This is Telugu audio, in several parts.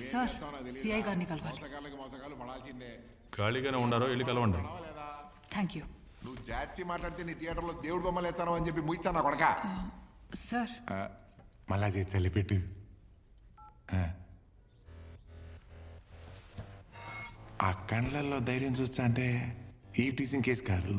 సార్ సిఐ గారిని కలవాలి. ఖాళీగానే ఉండారో వెళ్ళి కలవండి. Thank you. నువ్వు జాచి మాట్లాడితే నీ థియేటర్లో దేవుడు బొమ్మలు వేస్తాను అని చెప్పి ముయిచ్చాను కొడక. సార్ మళ్ళా చేసి చల్లిపెట్టు. ఆ కండ్లల్లో ధైర్యం చూస్తా అంటే ఈ టీచింగ్ కేసు కాదు,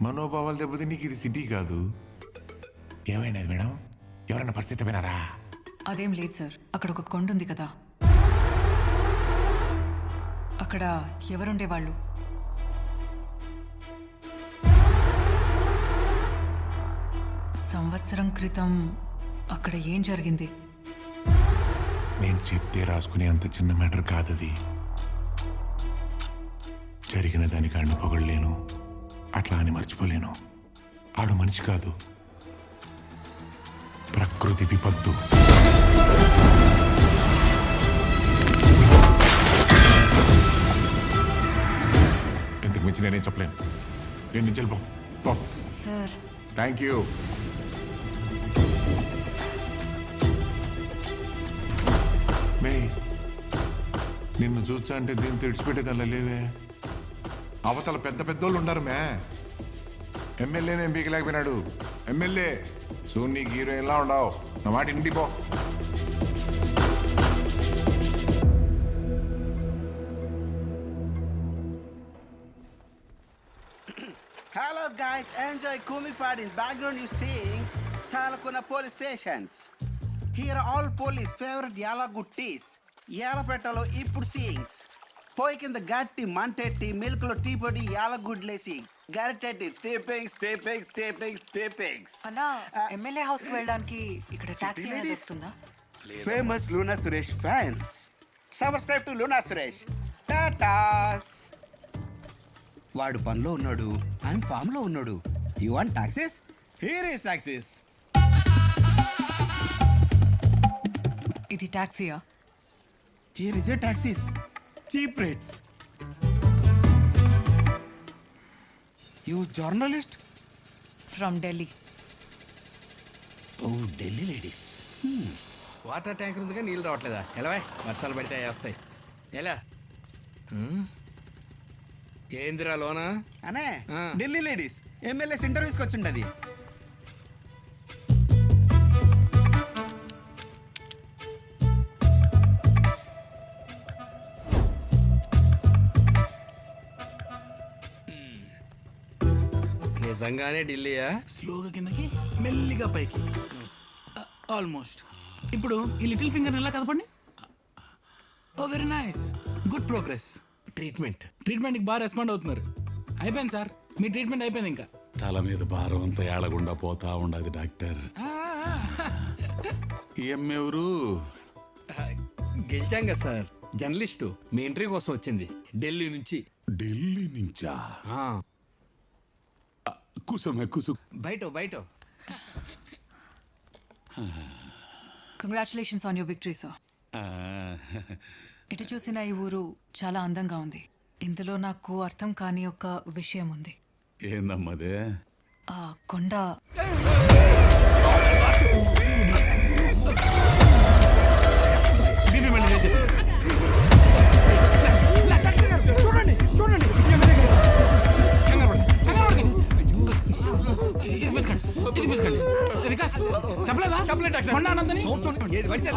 మనోభావాలు దెబ్బతి నీకు ఇది సిటీ కాదు. ఏమైనది మేడం? ఎవరైనా పరిస్థితి వినారా? అదేం లేదు సార్. అక్కడ ఒక కొండ ఉంది కదా, అక్కడ ఎవరుండేవాళ్ళు? సంవత్సరం క్రితం అక్కడ ఏం జరిగింది? నేను చెప్తే రాసుకునే అంత చిన్న మ్యాటర్ కాదది. జరిగిన దానికి ఆడిని పొగడలేను, అట్లా అని మర్చిపోలేను. ఆడు మనిషి కాదు, ప్రకృతి విపత్తు. ఇంతకు మించి నేనేం చెప్పలేను. నేను నుంచి వెళ్ళిపో. Sir thank you. మే నిన్ను చూచా అంటే దీన్ని తెడిచిపెట్టేదల్లా లేవే. అవతల పెద్ద పెద్దోళ్ళు ఉన్నారు మే. ఎమ్మెల్యేనే పీకలేకపోయినాడు. ఎమ్మెల్యే సూన్ నీకు హీరోయిన్లా ఉండవు. నా మాట ఇంటికి పో. Hello guys, enjoy Kumi Party's background you sings Talakuna police stations. Here are all police favorite Yalagu teas. Yalapetalo ippudu sings. Poi కింద గట్టి మంటెట్టి మిల్క్లో టీ పొడి యాలగుడ్లేసి గరిటెట్టి స్టేపింగ్స్. అన్నా, ఎమ్మెల్యే హౌస్ కి వెళ్ళడానికి ఇక్కడ టాక్సీ వస్తుందా? Famous Luna Suresh fans subscribe to Luna Suresh. టాటాస్. వాడు పనిలో ఉన్నాడు, ఆయన ఫామ్ లో ఉన్నాడు. You want taxis? Here is taxis. ఇది టాక్సీయా? Here is a taxis. Cheap rates. You journalist from Delhi. Oh Delhi ladies. Water tank ఉందిగా, నీళ్ళు రావట్లేదా? ఎలా వర్షాలు పడితే వస్తాయి. ఎలా ఏందిరా లోనా అనే ఢిల్లీ లేడీస్ ఎమ్మెల్యేస్ ఇంటర్వ్యూస్కి వచ్చిండది. నిజంగానే ఢిల్లీయా? స్లోగా కిందకి మెల్లిగా పైకి, ఆల్మోస్ట్. ఇప్పుడు ఈ లిటిల్ ఫింగర్ ఎలా కదపండి. ఓ వెరీ నైస్, గుడ్ ప్రోగ్రెస్. ట్రీట్మెంట్కి బాగా రెస్పాండ్ అవుతున్నారు. అయిపోయింది సార్, మీ ట్రీట్మెంట్ అయిపోయింది. ఇంకా తల మీద భారం అంతా ఏడగుండా పోతా ఉండదు డాక్టర్. ఎవరు? గెలిచాం కదా సార్, జర్నలిస్టు. మీ ఇంటర్వ్యూ కోసం వచ్చింది ఢిల్లీ నుంచి. ఢిల్లీ నుంచా? కుసమే కుసు. బయట congratulations on your victory sir. ఎటు చూసిన ఈ ఊరు చాలా అందంగా ఉంది. ఇందులో నాకు అర్థం కాని ఒక విషయం ఉంది. ఏందమ్మదే? ఆ కొండ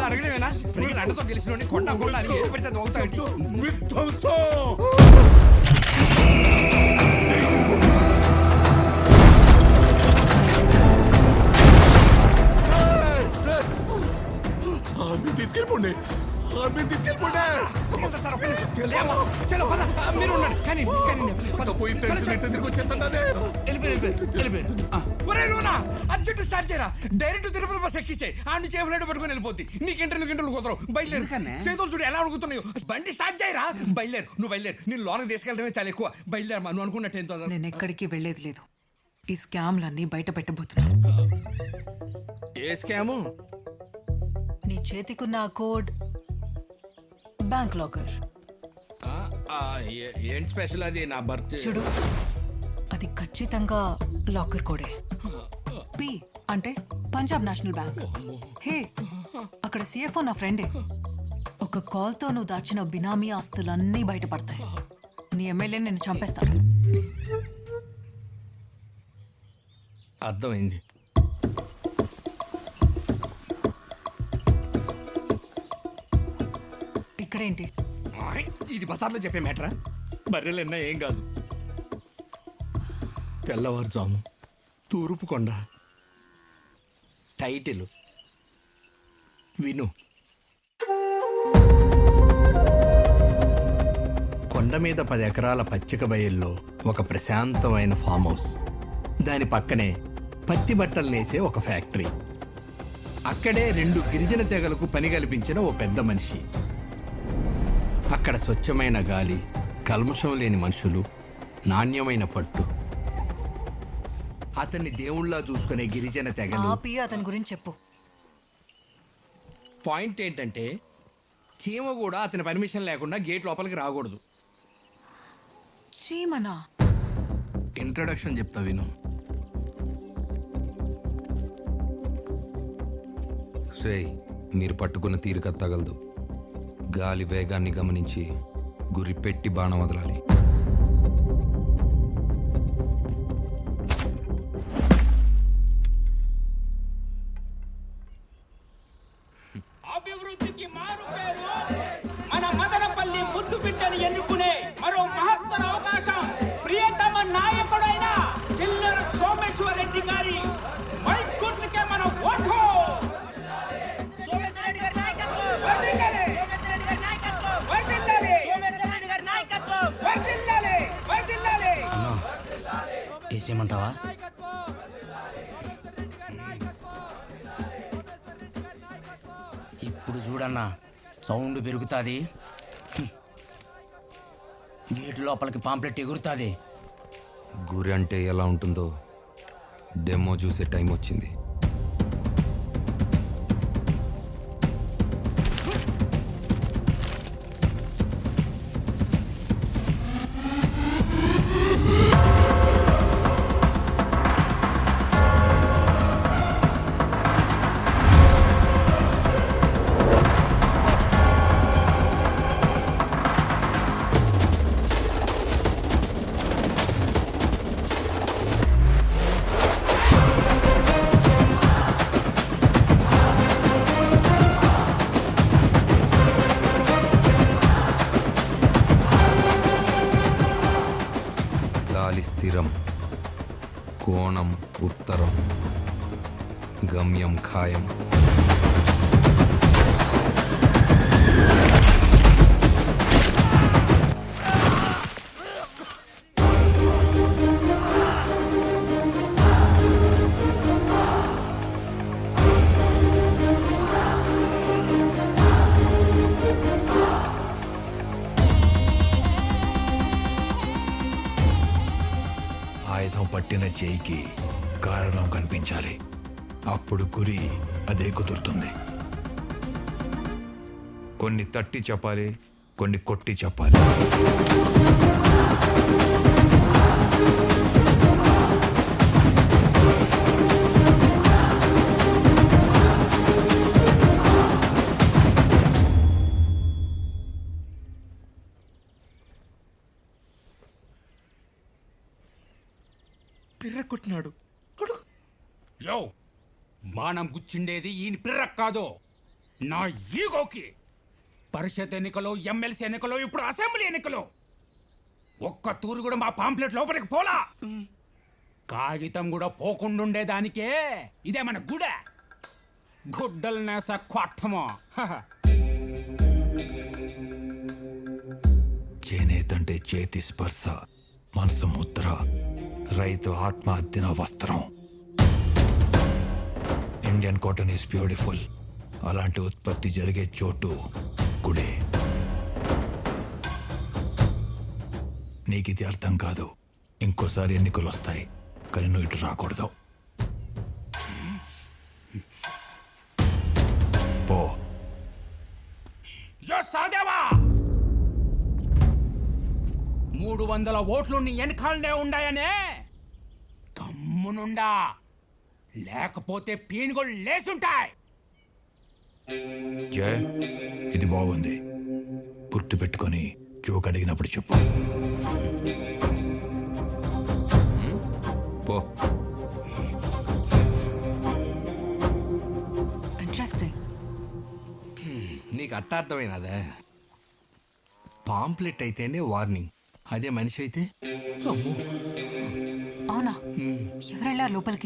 అడగడమేనా? అండతో గెలిచిన కొండ కొండ అని ఏది పడితే దోగుతాడు. తీసుకెళ్ళిపోండి. మీరు ఉండండి. కానీ అర్జెంట్ స్టార్ట్ చేయరా. డైరెక్ట్ తిరుపతి బస్ ఎక్కించే ఆ నుంచి ఫ్లైట్ పట్టుకొని వెళ్ళిపోద్ది. నీకు ఇంటర్వ్యూ కుదరవు. బయలుదేరు. చేతులు చూడు ఎలా అడుగుతున్నాయో. బండి స్టార్ట్ చేయరా. బయలుదేరు. నువ్వు బయలుదేరు. నేను లోనకి తీసుకెళ్ళడమే చాలా ఎక్కువ. బయలుదేరమా. నువ్వు అనుకున్నట్టు ఎంతో. నేను ఎక్కడికి వెళ్ళేది లేదు. ఈ స్కామ్లన్నీ బయట పెట్టబోతున్నా. ఏ స్కాము? నీ చేతికున్న కోడ్ బ్యాంక్ లాకర్. ఏంటి స్పెషల్ అది? నా బర్త్ చూడు, అది ఖచ్చితంగా లాకర్ కోడే. పి అంటే పంజాబ్ నేషనల్ బ్యాంక్. హే, అక్కడ సిఎఫ్ఓ నా ఫ్రెండే. ఒక కాల్తో నువ్వు దాచిన బినామీ ఆస్తులన్నీ బయటపడతాయి. నీ ఎమ్మెల్యే నిన్ను చంపేస్తాడు. అర్థమైంది. ఇక్కడేంటి? ఇది బజార్లో చెప్పే మ్యాటరా? బర్రెలన్నా ఏం కాదు. తెల్లవారుజాము తూర్పు కొండ. టైటిల్ విను. కొండ మీద 10 ఎకరాల పచ్చిక బయల్లో ఒక ప్రశాంతమైన ఫామ్ హౌస్. దాని పక్కనే పత్తి బట్టలు నేసే ఒక ఫ్యాక్టరీ. అక్కడే 2 గిరిజన తెగలకు పని కల్పించిన ఓ పెద్ద మనిషి. అక్కడ స్వచ్ఛమైన గాలి, కల్మషం లేని మనుషులు, నాణ్యమైన పట్టు. అతన్ని దేవుళ్ళ చూసుకునే గిరిజన తెగలు. ఆపి అతని గురించి చెప్పు. పాయింట్ ఏంటంటే చీమ కూడా అతని పర్మిషన్ లేకుండా గేట్ లోపలికి రాకూడదు. చీమనా? ఇంట్రడక్షన్ చెప్తా విను. రేయ్, మీరు పట్టుకున్న తీరిక తగలదు. గాలి వేగాన్ని గమనించి గురి పెట్టి బాణం వదలాలి. అభివృద్ధికి మారు పేరు మన మదనపల్లి ముద్దు బిడ్డని ఎన్నుకునే మరో మహత్తర అవకాశం ప్రియతమ నాయకుడైన చిల్లర సోమేశ్వర రెడ్డి గారి మైక్ గుర్తుకే మన ఓటు. వేసేయమంటావా? ఇప్పుడు చూడన్నా సౌండ్ పెరుగుతుంది, గేటు లోపలికి పాంప్లెట్ ఎగురుతుంది. గురి అంటే ఎలా ఉంటుందో డెమో చూసే టైం వచ్చింది. స్థిరం, కోణం ఉత్తరం, గమ్యం ఖాయం. ఆయుధం పట్టిన చేయికి కారణం కనిపించాలి. అప్పుడు గురి అదే కుదురుతుంది. కొన్ని తట్టి చెప్పాలి, కొన్ని కొట్టి చెప్పాలి. పిర్ర కొట్టినాడు. యో, బాణం గుచ్చిండేది ఈయన పిర్రకు కాదు, నా ఈగోకి. పరిషత్ ఎన్నికలు, ఎమ్మెల్సీ ఎన్నికలు, ఇప్పుడు అసెంబ్లీ ఎన్నికలు. ఒక్క తూరు కూడా మా పాంప్లెట్ లోపలికి పోలా. కాగితం కూడా పోకుండుండేదానికే ఇదే మన గుడ. గుడ్డలు నేస కొట్టమో. చేనేతంటే చేతి స్పర్శ, మనసు ముద్ర, రైతు ఆత్మహత్యన వస్త్రం. Indian cotton is beautiful. అలాంటి ఉత్పత్తి జరిగే చోటు గుడే. నీకిది అర్థం కాదు. ఇంకోసారి ఎన్నికలు వస్తాయి, కానీ నువ్వు ఇటు రాకూడదు. పో. యో సాదేవా, 300 ఓట్లు నీ వెనకాలనే ఉండాయనే గమ్మునుండా, లేకపోతే పీనుగోళ్ళు లేసుంటాయి. జయ ఇది బాగుంది, గుర్తు పెట్టుకొని జోక్ అడిగినప్పుడు చెప్పు. పో. ఇంట్రెస్టింగ్. నీకు అర్థమైనదే. పాంప్లెట్ అయితేనే వార్నింగ్, అదే మనిషి అయితే అమ్మో. అవునా? ఎవరెళ్ళారు లోపలికి?